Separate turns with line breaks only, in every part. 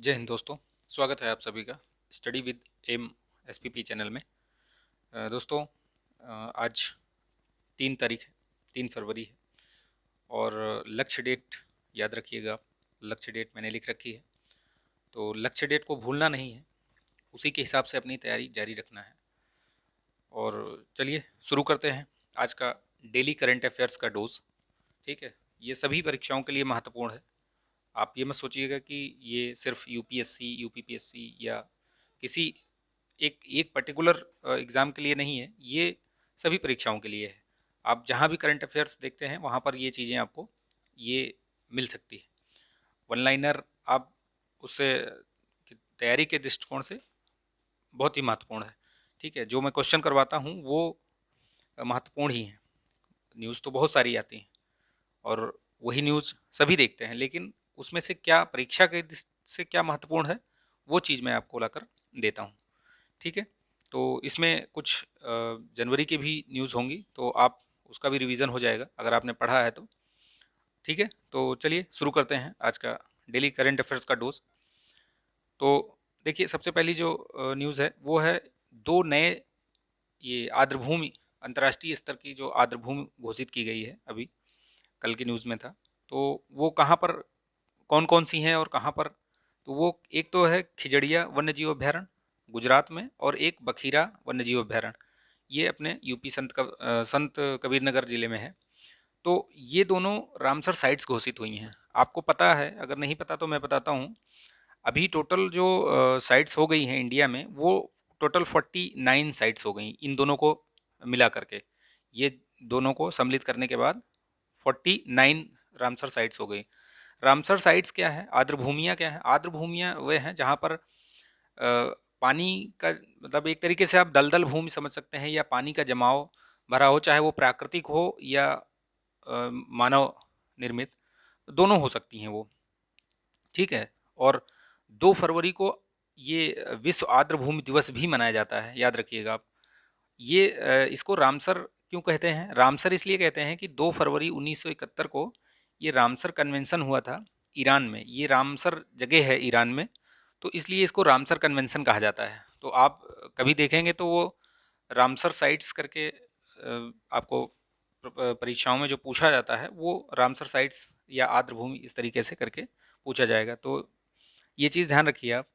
जय हिंद दोस्तों। स्वागत है आप सभी का study with M SPP channel में। दोस्तों, आज 3 तारीख है, 3 फरवरी है और लक्ष्य डेट याद रखिएगा। लक्ष्य डेट मैंने लिख रखी है, तो लक्ष्य डेट को भूलना नहीं है, उसी के हिसाब से अपनी तैयारी जारी रखना है। और चलिए शुरू करते हैं आज का डेली करंट अफेयर्स का डोज। ठीक है, ये सभी परीक्षाओं के लिए महत्वपूर्ण है। आप ये मत सोचिएगा कि ये सिर्फ यूपीएससी यूपीपीएससी या किसी एक एक पर्टिकुलर एग्ज़ाम के लिए नहीं है, ये सभी परीक्षाओं के लिए है। आप जहाँ भी करंट अफेयर्स देखते हैं वहाँ पर ये चीज़ें आपको ये मिल सकती है। वन लाइनर आप उससे तैयारी के दृष्टिकोण से बहुत ही महत्वपूर्ण है। ठीक है, जो मैं क्वेश्चन करवाता हूँ वो महत्वपूर्ण ही है। न्यूज़ तो बहुत सारी आती हैं और वही न्यूज़ सभी देखते हैं, लेकिन उसमें से क्या परीक्षा के से क्या महत्वपूर्ण है, वो चीज़ मैं आपको लाकर देता हूँ। ठीक है, तो इसमें कुछ जनवरी की भी न्यूज़ होंगी, तो आप उसका भी रिवीजन हो जाएगा अगर आपने पढ़ा है तो। ठीक है, तो चलिए शुरू करते हैं आज का डेली करंट अफेयर्स का डोज। तो देखिए, सबसे पहली जो न्यूज़ है वो है दो नए ये आर्द्रभूमि, अंतर्राष्ट्रीय स्तर की जो आर्द्रभूमि घोषित की गई है, अभी कल की न्यूज़ में था। तो वो कहाँ पर, कौन कौन सी हैं और कहाँ पर, तो वो एक तो है खिजड़िया वन्यजीव अभ्यारण्य गुजरात में, और एक बखीरा वन्यजीव अभ्यारण्य ये अपने यूपी संत कबीर नगर जिले में है। तो ये दोनों रामसर साइट्स घोषित हुई हैं। आपको पता है, अगर नहीं पता तो मैं बताता हूँ। अभी टोटल जो साइट्स हो गई हैं इंडिया में, वो टोटल 49 साइट्स हो गई इन दोनों को मिला करके। ये दोनों को सम्मिलित करने के बाद 49 रामसर साइट्स हो गई। रामसर साइट्स क्या है, आर्द्रभूमियाँ क्या है? आर्द्रभूमियाँ वे हैं जहाँ पर पानी का, मतलब एक तरीके से आप दलदल भूमि समझ सकते हैं, या पानी का जमाव भरा हो, चाहे वो प्राकृतिक हो या मानव निर्मित, दोनों हो सकती हैं वो। ठीक है, और 2 फरवरी को ये विश्व आर्द्रभूमि दिवस भी मनाया जाता है, याद रखिएगा आप। ये इसको रामसर क्यों कहते हैं? रामसर इसलिए कहते हैं कि 2 फरवरी 1971 को ये रामसर कन्वेंशन हुआ था ईरान में। ये रामसर जगह है ईरान में, तो इसलिए इसको रामसर कन्वेंशन कहा जाता है। तो आप कभी देखेंगे तो वो रामसर साइट्स करके आपको परीक्षाओं में जो पूछा जाता है वो रामसर साइट्स या आर्द्रभूमि इस तरीके से करके पूछा जाएगा। तो ये चीज़ ध्यान रखिए आप।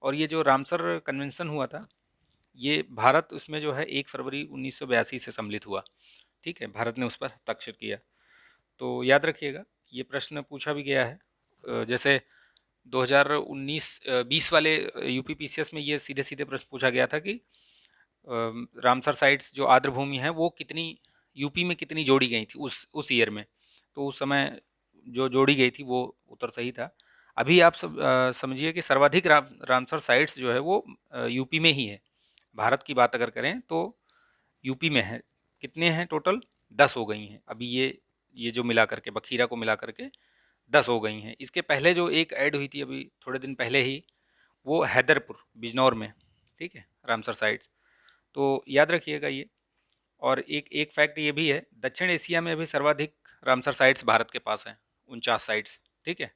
और ये जो रामसर कन्वेंशन हुआ था, ये भारत उसमें जो है 1 फरवरी 1982 से सम्मिलित हुआ। ठीक है, भारत ने उस पर हस्ताक्षर किया। तो याद रखिएगा, ये प्रश्न पूछा भी गया है। जैसे 2019-20 वाले यूपीपीसीएस में ये सीधे सीधे प्रश्न पूछा गया था कि रामसर साइट्स जो आर्द्रभूमि है वो कितनी, यूपी में कितनी जोड़ी गई थी उस ईयर में। तो उस समय जो जोड़ी गई थी वो उत्तर सही था। अभी आप सब समझिए कि सर्वाधिक रामसर साइट्स जो है वो यूपी में ही है। भारत की बात अगर करें तो यूपी में है। कितने हैं टोटल? 10 हो गई हैं अभी। ये जो मिला करके, बखीरा को मिला करके 10 हो गई हैं। इसके पहले जो एक ऐड हुई थी अभी थोड़े दिन पहले ही, वो हैदरपुर बिजनौर में। ठीक है, रामसर साइट्स, तो याद रखिएगा ये। और एक एक फैक्ट ये भी है, दक्षिण एशिया में अभी सर्वाधिक रामसर साइट्स भारत के पास हैं, 49 साइट्स। ठीक है,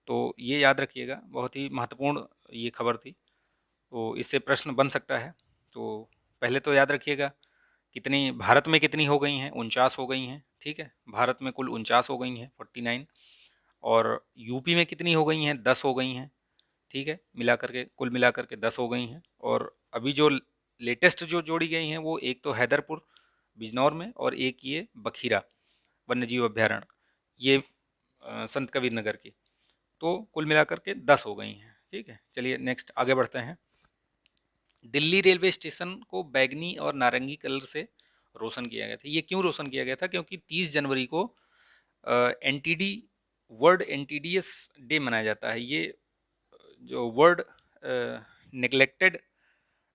तो ये याद रखिएगा, बहुत ही महत्वपूर्ण ये खबर थी। तो इससे प्रश्न बन सकता है। तो पहले तो याद रखिएगा कितनी भारत में कितनी हो गई हैं, 49 हो गई हैं। ठीक है, भारत में कुल 49 हो गई हैं, 49। और यूपी में कितनी हो गई हैं? 10 हो गई हैं। ठीक है, मिला करके कुल मिला करके 10 हो गई हैं। और अभी जो लेटेस्ट जो जोड़ी गई हैं वो एक तो हैदरपुर बिजनौर में, और एक ये बखीरा वन्यजीव अभ्यारण्य, ये संत कबीर नगर की। तो कुल मिला करके 10 हो गई हैं। ठीक है, चलिए नेक्स्ट आगे बढ़ते हैं। दिल्ली रेलवे स्टेशन को बैगनी और नारंगी कलर से रोशन किया गया था। ये क्यों रोशन किया गया था? क्योंकि 30 जनवरी को एनटीडी, वर्ल्ड एनटीडीएस डे मनाया जाता है। ये जो वर्ल्ड नेग्लेक्टेड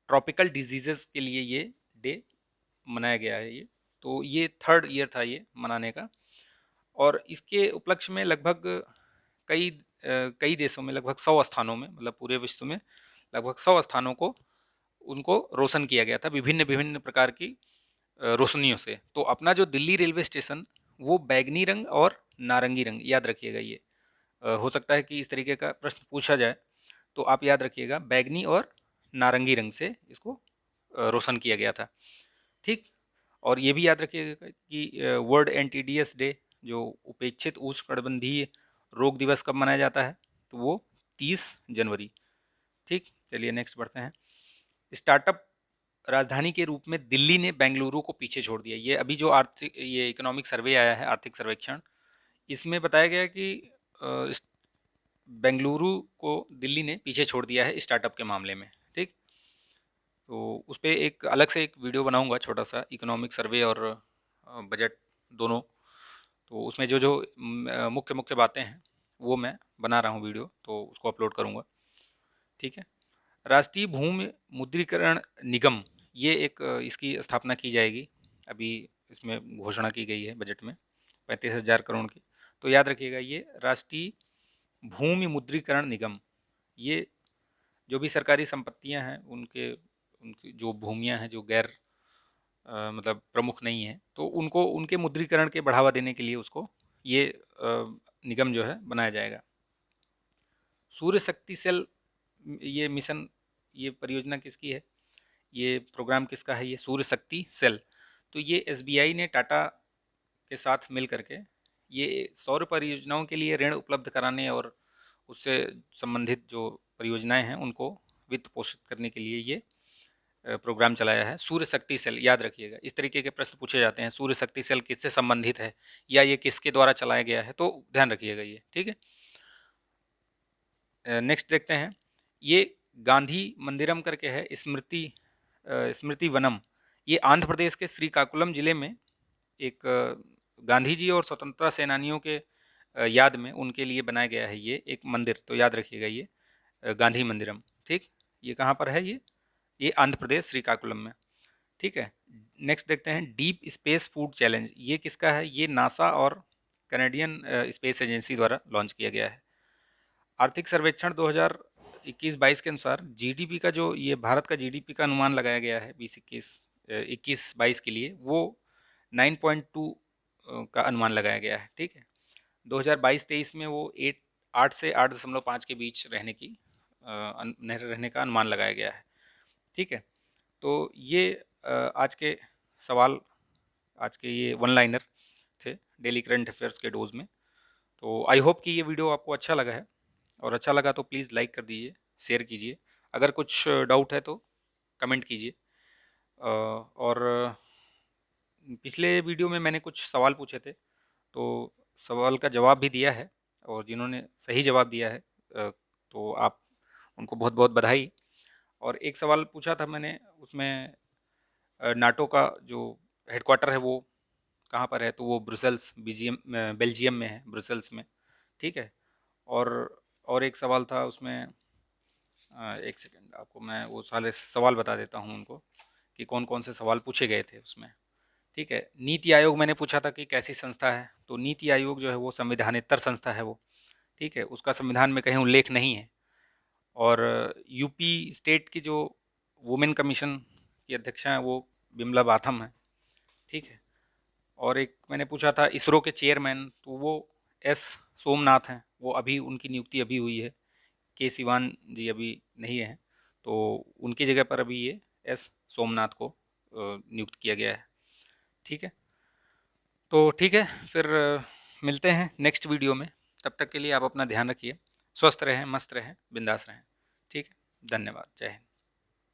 ट्रॉपिकल डिजीजेस के लिए ये डे मनाया गया है। ये तो ये थर्ड ईयर था ये मनाने का। और इसके उपलक्ष्य में लगभग कई देशों में, लगभग 100 स्थानों में, मतलब पूरे विश्व में लगभग 100 स्थानों को उनको रोशन किया गया था विभिन्न विभिन्न प्रकार की रोशनियों से। तो अपना जो दिल्ली रेलवे स्टेशन, वो बैगनी रंग और नारंगी रंग, याद रखिएगा ये। हो सकता है कि इस तरीके का प्रश्न पूछा जाए। तो आप याद रखिएगा बैगनी और नारंगी रंग से इसको रोशन किया गया था। ठीक। और ये भी याद रखिएगा कि वर्ल्ड एंटीडियस डे, जो उपेक्षित उष्णकटिबंधीय रोग दिवस, कब मनाया जाता है? तो वो 30 जनवरी। ठीक। चलिए नेक्स्ट बढ़ते हैं। स्टार्टअप राजधानी के रूप में दिल्ली ने बेंगलुरु को पीछे छोड़ दिया। ये अभी जो आर्थिक, ये इकोनॉमिक सर्वे आया है, आर्थिक सर्वेक्षण, इसमें बताया गया कि बेंगलुरु को दिल्ली ने पीछे छोड़ दिया है स्टार्टअप के मामले में। ठीक। तो उस पर एक अलग से एक वीडियो बनाऊंगा छोटा सा, इकोनॉमिक सर्वे और बजट दोनों। तो उसमें जो जो मुख्य मुख्य बातें हैं वो मैं बना रहा हूँ वीडियो, तो उसको अपलोड करूँगा। ठीक है। राष्ट्रीय भूमि मुद्रीकरण निगम, ये एक इसकी स्थापना की जाएगी। अभी इसमें घोषणा की गई है बजट में 35,000 करोड़ की। तो याद रखिएगा, ये राष्ट्रीय भूमि मुद्रीकरण निगम, ये जो भी सरकारी संपत्तियां हैं उनके उनकी जो भूमियां हैं जो गैर मतलब प्रमुख नहीं है, तो उनको उनके मुद्रीकरण के बढ़ावा देने के लिए उसको ये निगम जो है बनाया जाएगा। सूर्य शक्ति सेल, ये मिशन, ये परियोजना किसकी है? ये प्रोग्राम किसका है? ये सूर्य शक्ति सेल। तो ये एसबीआई ने टाटा के साथ मिल करके ये सौर परियोजनाओं के लिए ऋण उपलब्ध कराने और उससे संबंधित जो परियोजनाएं हैं उनको वित्त पोषित करने के लिए ये प्रोग्राम चलाया है। सूर्य शक्ति सेल, याद रखिएगा, इस तरीके के प्रश्न पूछे जाते हैं। सूर्य शक्ति सेल किससे संबंधित है या ये किसके द्वारा चलाया गया है, तो ध्यान रखिएगा ये। ठीक है। नेक्स्ट देखते हैं। ये गांधी मंदिरम करके है, स्मृति वनम। ये आंध्र प्रदेश के श्रीकाकुलम जिले में एक गांधी जी और स्वतंत्रता सेनानियों के याद में उनके लिए बनाया गया है ये एक मंदिर। तो याद रखिएगा ये गांधी मंदिरम। ठीक। ये कहाँ पर है? ये आंध्र प्रदेश श्रीकाकुलम में। ठीक है। नेक्स्ट देखते हैं। डीप स्पेस फूड चैलेंज, ये किसका है? ये नासा और कनेडियन स्पेस एजेंसी द्वारा लॉन्च किया गया है। आर्थिक सर्वेक्षण 2021-22 के अनुसार जीडीपी का, जो ये भारत का जीडीपी का अनुमान लगाया गया है 21-22 के लिए, वो 9.2 का अनुमान लगाया गया है। ठीक है। 2022-23 में वो 8 से 8.5 के बीच रहने का अनुमान लगाया गया है। ठीक है। तो ये आज के सवाल, आज के ये वन लाइनर थे डेली करंट अफेयर्स के डोज में। तो आई होप कि ये वीडियो आपको अच्छा लगा है, और अच्छा लगा तो प्लीज़ लाइक कर दीजिए, शेयर कीजिए। अगर कुछ डाउट है तो कमेंट कीजिए। और पिछले वीडियो में मैंने कुछ सवाल पूछे थे, तो सवाल का जवाब भी दिया है, और जिन्होंने सही जवाब दिया है तो आप उनको बहुत बहुत बधाई। और एक सवाल पूछा था मैंने, उसमें नाटो का जो हेडक्वार्टर है वो कहाँ पर है? तो वो ब्रुसेल्स, बेल्जियम में है, ब्रुसेल्स में। ठीक है। और और एक सवाल था उसमें, एक सेकंड, आपको मैं वो सारे सवाल बता देता हूँ उनको कि कौन कौन से सवाल पूछे गए थे उसमें। ठीक है। नीति आयोग मैंने पूछा था कि कैसी संस्था है, तो नीति आयोग जो है वो संविधानेतर संस्था है वो। ठीक है। उसका संविधान में कहीं उल्लेख नहीं है। और यूपी स्टेट की जो वुमेन कमीशन की अध्यक्षा हैं वो बिमला बाथम है। ठीक है। और एक मैंने पूछा था इसरो के चेयरमैन, तो वो एस सोमनाथ हैं, वो अभी उनकी नियुक्ति अभी हुई है। के सिवान जी अभी नहीं है, तो उनकी जगह पर अभी ये एस सोमनाथ को नियुक्त किया गया है। ठीक है। तो ठीक है, फिर मिलते हैं नेक्स्ट वीडियो में। तब तक के लिए आप अपना ध्यान रखिए, स्वस्थ रहें, मस्त रहें, बिंदास रहें। ठीक है। धन्यवाद। जय हिंद।